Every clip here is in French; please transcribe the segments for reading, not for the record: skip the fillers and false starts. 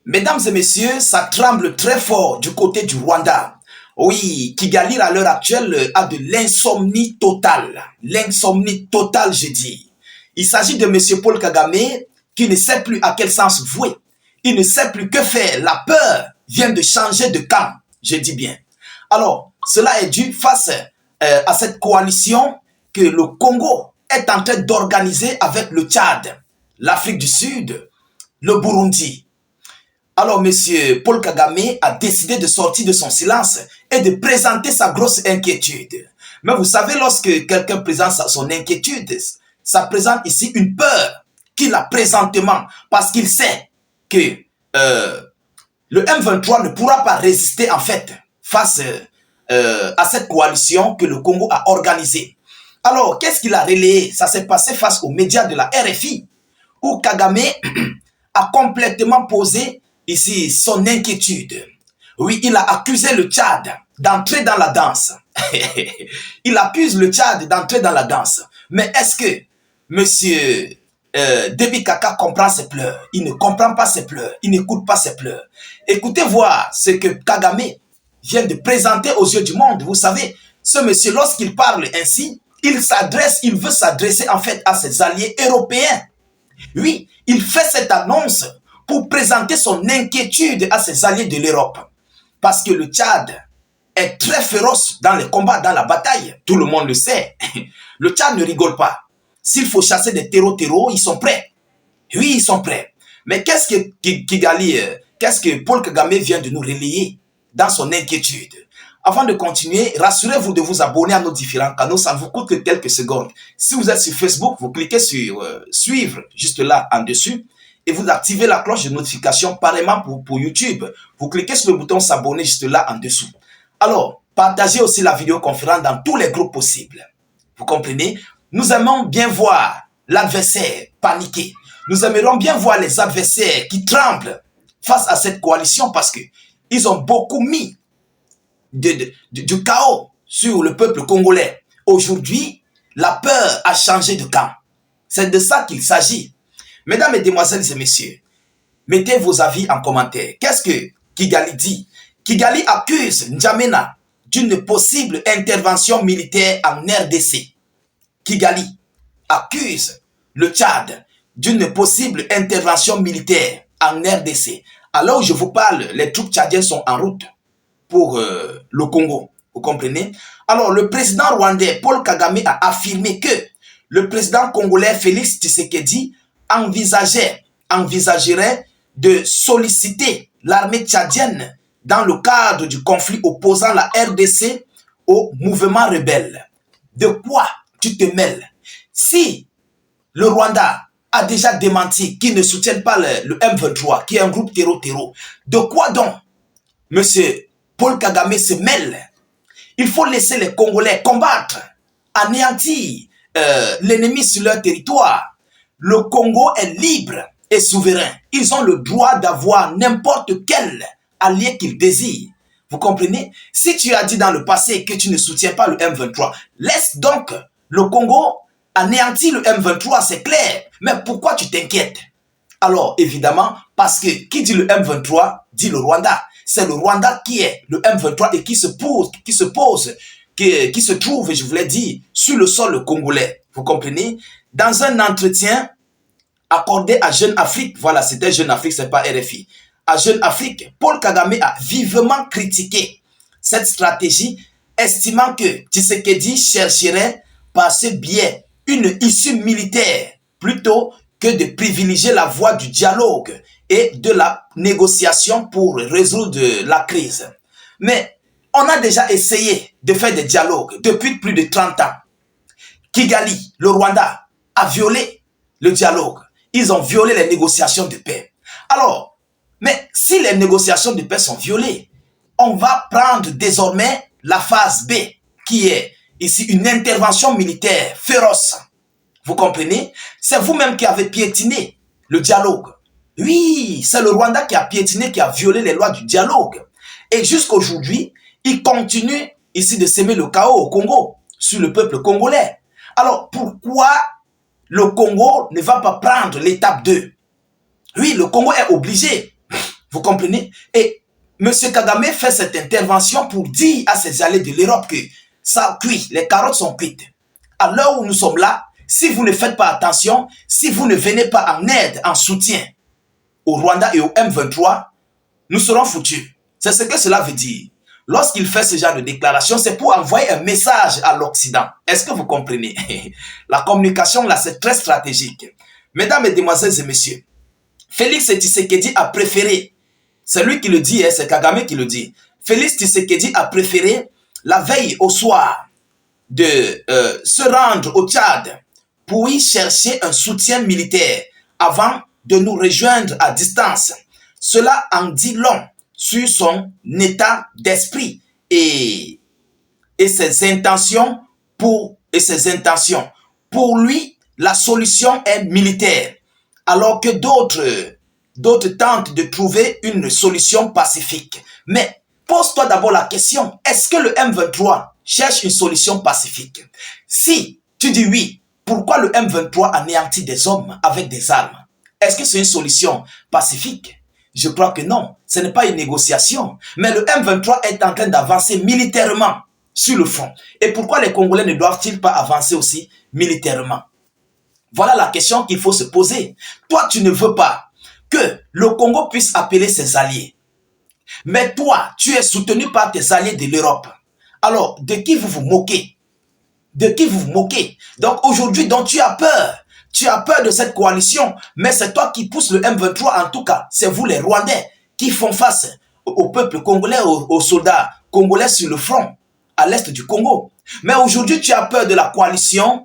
Mesdames et messieurs, ça tremble très fort du côté du Rwanda. Oui, Kigali à l'heure actuelle a de l'insomnie totale. L'insomnie totale, je dis. Il s'agit de monsieur Paul Kagame qui ne sait plus à quel sens vouer. Il ne sait plus que faire. La peur vient de changer de camp, je dis bien. Alors, cela est dû face à cette coalition que le Congo est en train d'organiser avec le Tchad, l'Afrique du Sud, le Burundi. Alors, monsieur Paul Kagame a décidé de sortir de son silence et de présenter sa grosse inquiétude. Mais vous savez, lorsque quelqu'un présente son inquiétude, ça présente ici une peur qu'il a présentement parce qu'il sait que le M23 ne pourra pas résister en fait face à cette coalition que le Congo a organisée. Alors, qu'est-ce qu'il a relayé? Ça s'est passé face aux médias de la RFI où Kagame a complètement posé ici son inquiétude. Oui, il a accusé le Tchad d'entrer dans la danse. Il accuse le Tchad d'entrer dans la danse. Mais est-ce que monsieur Déby Kaka comprend ses pleurs? Il ne comprend pas ses pleurs. Il n'écoute pas ses pleurs. Écoutez voir ce que Kagame vient de présenter aux yeux du monde. Vous savez, ce monsieur, lorsqu'il parle ainsi, il veut s'adresser en fait à ses alliés européens. Oui, il fait cette annonce pour présenter son inquiétude à ses alliés de l'Europe. Parce que le Tchad est très féroce dans les combats, dans la bataille. Tout le monde le sait. Le Tchad ne rigole pas. S'il faut chasser des terreaux, ils sont prêts. Oui, ils sont prêts. Mais qu'est-ce que Paul Kagame vient de nous relayer dans son inquiétude? Avant de continuer, rassurez-vous de vous abonner à nos différents canaux, ça ne vous coûte que quelques secondes. Si vous êtes sur Facebook, vous cliquez sur suivre, juste là en dessus, et vous activez la cloche de notification, pareillement pour YouTube. Vous cliquez sur le bouton s'abonner juste là en dessous. Alors, partagez aussi la vidéoconférence dans tous les groupes possibles. Vous comprenez? Nous aimons bien voir l'adversaire paniquer. Nous aimerions bien voir les adversaires qui tremblent face à cette coalition parce que ils ont beaucoup mis du chaos sur le peuple congolais. Aujourd'hui, la peur a changé de camp. C'est de ça qu'il s'agit. Mesdames, Mesdemoiselles et Messieurs, mettez vos avis en commentaire. Qu'est-ce que Kigali dit? Kigali accuse N'Djamena d'une possible intervention militaire en RDC. Kigali accuse le Tchad d'une possible intervention militaire en RDC. Alors je vous parle, les troupes tchadiennes sont en route pour le Congo. Vous comprenez? Alors le président rwandais Paul Kagame a affirmé que le président congolais Félix Tshisekedi envisagerait de solliciter l'armée tchadienne dans le cadre du conflit opposant la RDC au mouvement rebelle. De quoi tu te mêles? Si le Rwanda a déjà démenti qu'il ne soutient pas le M23, qui est un groupe terreau, de quoi donc monsieur Paul Kagame se mêle? Il faut laisser les Congolais combattre, anéantir l'ennemi sur leur territoire. Le Congo est libre et souverain. Ils ont le droit d'avoir n'importe quel allié qu'ils désirent. Vous comprenez? Si tu as dit dans le passé que tu ne soutiens pas le M23, laisse donc le Congo anéantir le M23, c'est clair. Mais pourquoi tu t'inquiètes? Alors, évidemment, parce que qui dit le M23, dit le Rwanda. C'est le Rwanda qui est le M23 et qui se trouve, je voulais dire, sur le sol congolais. Vous comprenez? Dans un entretien accordé à Jeune Afrique, voilà, c'était Jeune Afrique, c'est pas RFI. À Jeune Afrique, Paul Kagame a vivement critiqué cette stratégie, estimant que Tshisekedi chercherait par ce biais une issue militaire plutôt que de privilégier la voie du dialogue et de la négociation pour résoudre la crise. Mais on a déjà essayé de faire des dialogues depuis plus de 30 ans. Kigali, le Rwanda, a violé le dialogue. Ils ont violé les négociations de paix. Alors, mais si les négociations de paix sont violées, on va prendre désormais la phase B, qui est ici une intervention militaire féroce. Vous comprenez? C'est vous-même qui avez piétiné le dialogue. Oui, c'est le Rwanda qui a piétiné, qui a violé les lois du dialogue. Et jusqu'aujourd'hui, il continue ici de semer le chaos au Congo, sur le peuple congolais. Alors, pourquoi le Congo ne va pas prendre l'étape 2? Oui, le Congo est obligé. Vous comprenez? Et M. Kagame fait cette intervention pour dire à ses alliés de l'Europe que ça cuit, les carottes sont cuites. À l'heure où nous sommes là, si vous ne faites pas attention, si vous ne venez pas en aide, en soutien au Rwanda et au M23, nous serons foutus. C'est ce que cela veut dire. Lorsqu'il fait ce genre de déclaration, c'est pour envoyer un message à l'Occident. Est-ce que vous comprenez? La communication, là, c'est très stratégique. Mesdames, Mesdemoiselles et Messieurs, Félix Tshisekedi a préféré, c'est lui qui le dit, c'est Kagame qui le dit, Félix Tshisekedi a préféré, la veille au soir, de se rendre au Tchad pour y chercher un soutien militaire avant de nous rejoindre à distance. Cela en dit long sur son état d'esprit et ses intentions Pour lui, la solution est militaire, alors que d'autres tentent de trouver une solution pacifique. Mais pose-toi d'abord la question, est-ce que le M23 cherche une solution pacifique? Si tu dis oui, pourquoi le M23 anéantit des hommes avec des armes? Est-ce que c'est une solution pacifique? Je crois que non, ce n'est pas une négociation. Mais le M23 est en train d'avancer militairement sur le front. Et pourquoi les Congolais ne doivent-ils pas avancer aussi militairement? Voilà la question qu'il faut se poser. Toi, tu ne veux pas que le Congo puisse appeler ses alliés. Mais toi, tu es soutenu par tes alliés de l'Europe. Alors, de qui vous vous moquez? De qui vous vous moquez? Donc aujourd'hui, tu as peur. Tu as peur de cette coalition, mais c'est toi qui pousse le M23 en tout cas. C'est vous les Rwandais qui font face au peuple congolais, aux soldats congolais sur le front, à l'est du Congo. Mais aujourd'hui, tu as peur de la coalition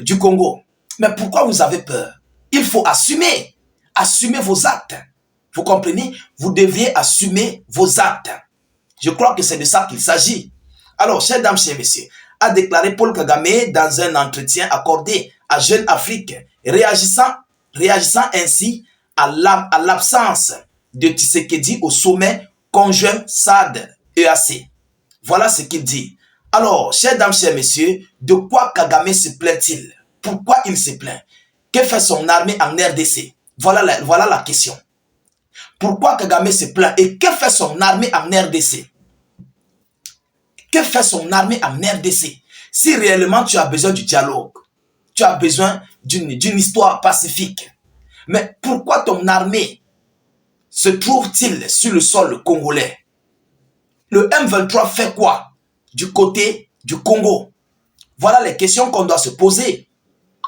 du Congo. Mais pourquoi vous avez peur? Il faut assumer. Assumez vos actes. Vous comprenez? Vous deviez assumer vos actes. Je crois que c'est de ça qu'il s'agit. Alors, chers dames, chers messieurs, a déclaré Paul Kagame dans un entretien accordé à Jeune Afrique, réagissant ainsi à l'absence de Tshisekedi au sommet conjoint SAD-EAC. Voilà ce qu'il dit. Alors, chers dames, chers messieurs, de quoi Kagame se plaint-il? Pourquoi il se plaint? Que fait son armée en RDC? Voilà la question. Pourquoi Kagame se plaint et que fait son armée en RDC? Que fait son armée en RDC? Si réellement tu as besoin du dialogue, tu as besoin d'une histoire pacifique, mais pourquoi ton armée se trouve-t-il sur le sol congolais? Le M23 fait quoi du côté du Congo? Voilà les questions qu'on doit se poser.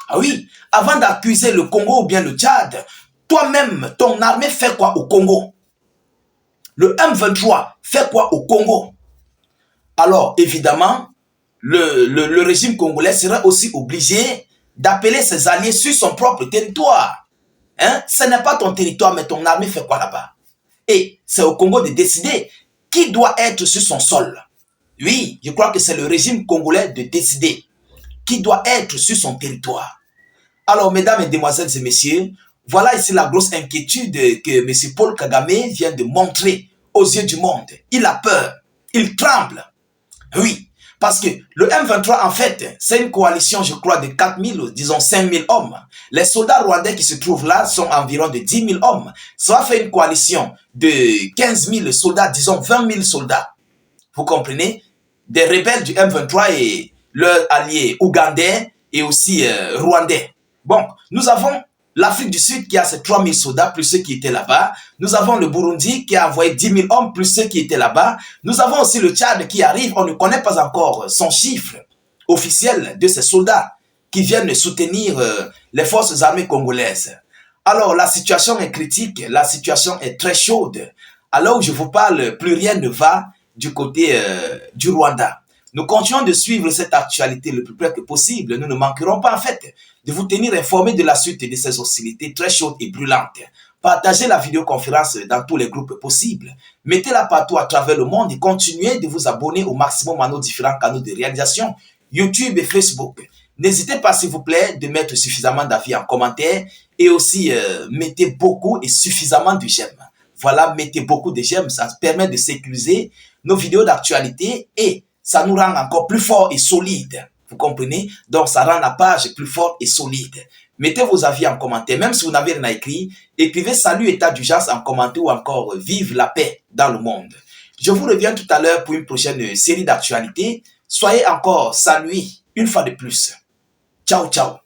Ah oui, avant d'accuser le Congo ou bien le Tchad, toi-même, ton armée fait quoi au Congo? Le M23 fait quoi au Congo? Alors, évidemment, le régime congolais sera aussi obligé d'appeler ses alliés sur son propre territoire. Hein? Ce n'est pas ton territoire, mais ton armée fait quoi là-bas? Et c'est au Congo de décider qui doit être sur son sol. Oui, je crois que c'est le régime congolais de décider qui doit être sur son territoire. Alors, mesdames, mesdemoiselles et messieurs, voilà ici la grosse inquiétude que M. Paul Kagame vient de montrer aux yeux du monde. Il a peur, il tremble. Oui, parce que le M23, en fait, c'est une coalition, je crois, de 4 000, disons 5 000 hommes. Les soldats rwandais qui se trouvent là sont environ de 10 000 hommes. Ça fait une coalition de 15 000 soldats, disons 20 000 soldats. Vous comprenez? Des rebelles du M23 et leurs alliés ougandais et aussi rwandais. Bon, nous avons l'Afrique du Sud qui a ses 3 000 soldats plus ceux qui étaient là-bas. Nous avons le Burundi qui a envoyé 10 000 hommes plus ceux qui étaient là-bas. Nous avons aussi le Tchad qui arrive. On ne connaît pas encore son chiffre officiel de ces soldats qui viennent soutenir les forces armées congolaises. Alors, la situation est critique. La situation est très chaude. Alors où je vous parle, plus rien ne va du côté du Rwanda. Nous continuons de suivre cette actualité le plus près que possible. Nous ne manquerons pas en fait de vous tenir informés de la suite de ces hostilités très chaudes et brûlantes. Partagez la vidéoconférence dans tous les groupes possibles. Mettez-la partout à travers le monde et continuez de vous abonner au maximum à nos différents canaux de réalisation, YouTube et Facebook. N'hésitez pas s'il vous plaît de mettre suffisamment d'avis en commentaire et aussi mettez beaucoup et suffisamment de j'aime. Voilà, mettez beaucoup de j'aime, ça permet de sécuriser nos vidéos d'actualité et ça nous rend encore plus forts et solides. Vous comprenez? Donc, ça rend la page plus forte et solide. Mettez vos avis en commentaire. Même si vous n'avez rien à écrire, écrivez salut état d'urgence en commentaire ou encore vive la paix dans le monde. Je vous reviens tout à l'heure pour une prochaine série d'actualités. Soyez encore salués une fois de plus. Ciao, ciao.